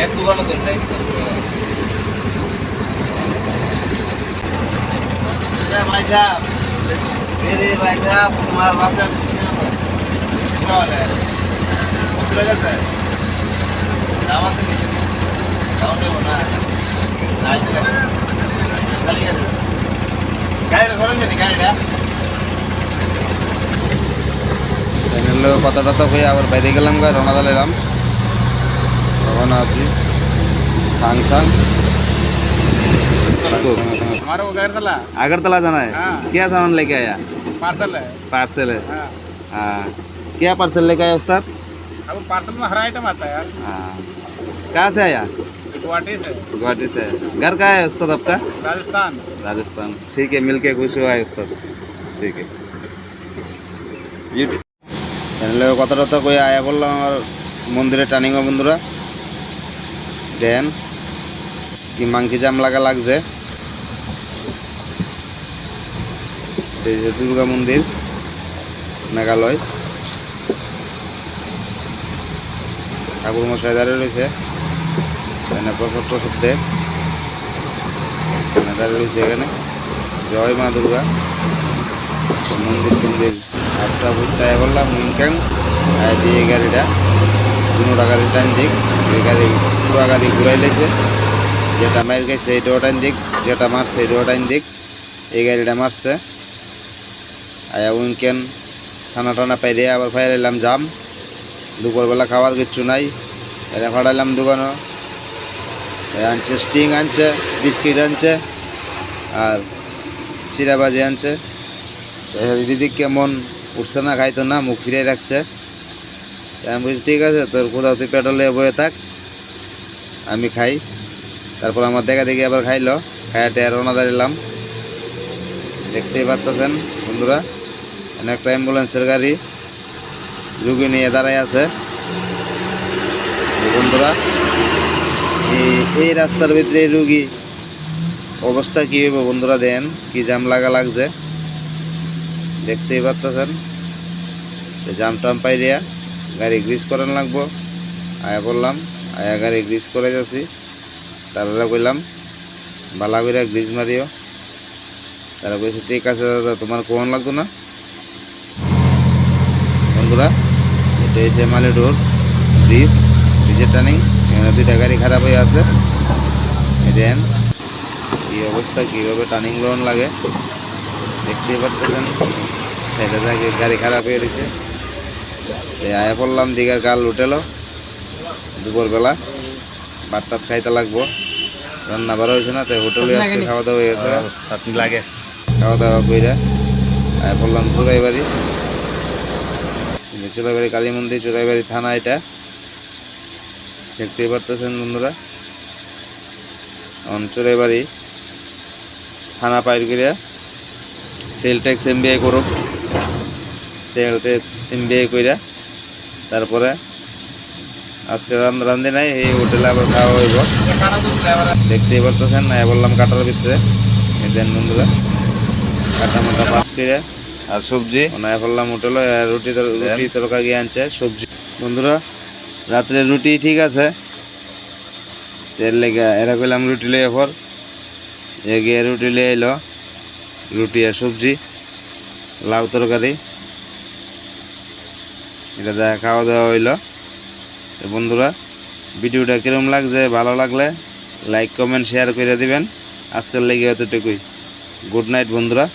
এক দোকানে তো भाई साहब मेरे भाई साहब तुम्हारा बाप का पीछे ना सवाल है उतरे कैसे दावा से नहीं दावा से होना आज से चलिए गाड़ी खोलें नहीं गाड़ी ना लो कतटा तो হয়ে আবার বাইরে গেলাম গা রওনা দিলাম রওনা আছি থাংসাং हमारा वो अगरतला अगरतला जाना है। हाँ। क्या सामान लेके आया? पार्सल है। पार्सल है। हाँ। हाँ क्या पार्सल लेके आया उस्ताद? अब पार्सल में हर आइटम आता है यार। हाँ कहाँ से आया? गुवाहाटी से। गुवाहाटी से। घर कहाँ है उस्ताद आपका? राजस्थान। राजस्थान। ठीक है मिलके खुश हुआ है उस्ताद। ठीक है कतटा तो कोई आया করলাম আমার মন্দিরে টার্নিং বন্ধুরা দেন কি মাংকি জাম লাগছে এই যে দুর্গা মন্দির মেঘালয় ঠাকুর মশাই দাঁড়িয়ে রয়েছে এখানে প্রসাদ দে দাঁড়িয়ে রয়েছে এখানে জয় মা দুর্গা মন্দির একটা বুঝতে বললাম ইনকাম দিয়ে গাড়িটা দুটা গাড়ির টাইম দিক এই গাড়ি পুরো গাড়ি ঘুরাই লেছে যেটা মার গেছে এইটাও টাইম দিক যেটা মারছে এইটাও টাইম দিক এই গাড়িটা মারছে আয়া উইকেন্ড থানা টানা পাইরে আবার ফাইলাম জাম দুপুরবেলা খাবার কিচ্ছু নাই এরা ফাটাইলাম দোকানও আনছে স্টিং আনছে বিস্কিট আনছে আর চিরাবাজি আনছে এদিক কেমন উঠছে না খাইতো না মুখ ফিরে রাখছে আমি বলছি ঠিক আছে তোর কোথাও তুই পেট্রোলে বয়ে থাক আমি খাই তারপর আমার দেখা দেখি আবার খাইলো খাইতে রওনা দাঁড়িলাম দেখতেই পাচ্ছেন বন্ধুরা এখানে একটা অ্যাম্বুলেন্সের গাড়ি রুগী নিয়ে দাঁড়ায় আছে বন্ধুরা এই রাস্তার ভিতরে রুগী অবস্থা কী হইব বন্ধুরা দেন কি জাম লাগছে দেখতেই পাচ্ছেন জাম টাম পাইরিয়া গাড়ি গ্রিস করান লাগবো আয়া করলাম আয়া গাড়ি গ্রিস করে যাচ্ছি তারা কইলাম বালা করে গ্রিজ মারিও তারা কইছে ঠিক আছে দাদা তোমার কোন লাগতো না বন্ধুরা এটা হচ্ছে মালিডোর ব্রিজের টার্নিং এখানে দুইটা গাড়ি খারাপ হয়ে আছে দেন কি অবস্থা কীভাবে টার্নিং লোন লাগে দেখতেই পারতেছেন সাইডে থেকে গাড়ি খারাপ হয়ে রয়েছে আয়া পড়লাম দিঘার কাল উঠেলো দুপুরবেলা ভাত খাইতে লাগবো রান্না বাড়া হয়েছে না তাই হোটেলে আজকে খাওয়া দাওয়া হয়ে গেছে লাগে খাওয়া দাওয়া কইরা আয়া পড়লাম চোরাইবাড়ি কালী মন্দির চোরাইবাড়ি থানা এটা দেখতেই পারতেছেন বন্ধুরা চোরাইবাড়ি থানা পাইর করিয়া সেল ট্যাক্স এমবিআই করুক সেল ট্যাক্স এমবিআই কইরা তারপরে আজকে রান্ধে নাই এই হোটেলে আবার খাওয়া হইব দেখতেই পারতেছেন না বললাম কাটার ভিতরে দেন বন্ধুরা কাটা মোটা পাস করে আর সবজি না বললাম হোটেলে রুটি তরকা গিয়ে আনছে সবজি বন্ধুরা রাত্রে রুটি ঠিক আছে তেল লেগে এরা কইলাম রুটি লইয়া পর গিয়ে রুটি লিয়ে এলো রুটি আর সবজি লাউ তরকারি এটা দেখা খাওয়া দাওয়া হইলো তো বন্ধুরা ভিডিওটা কিরম লাগছে ভালো লাগলে লাইক কমেন্ট শেয়ার করে দিবেন আজকের লেগে এতটুকুই গুড নাইট বন্ধুরা।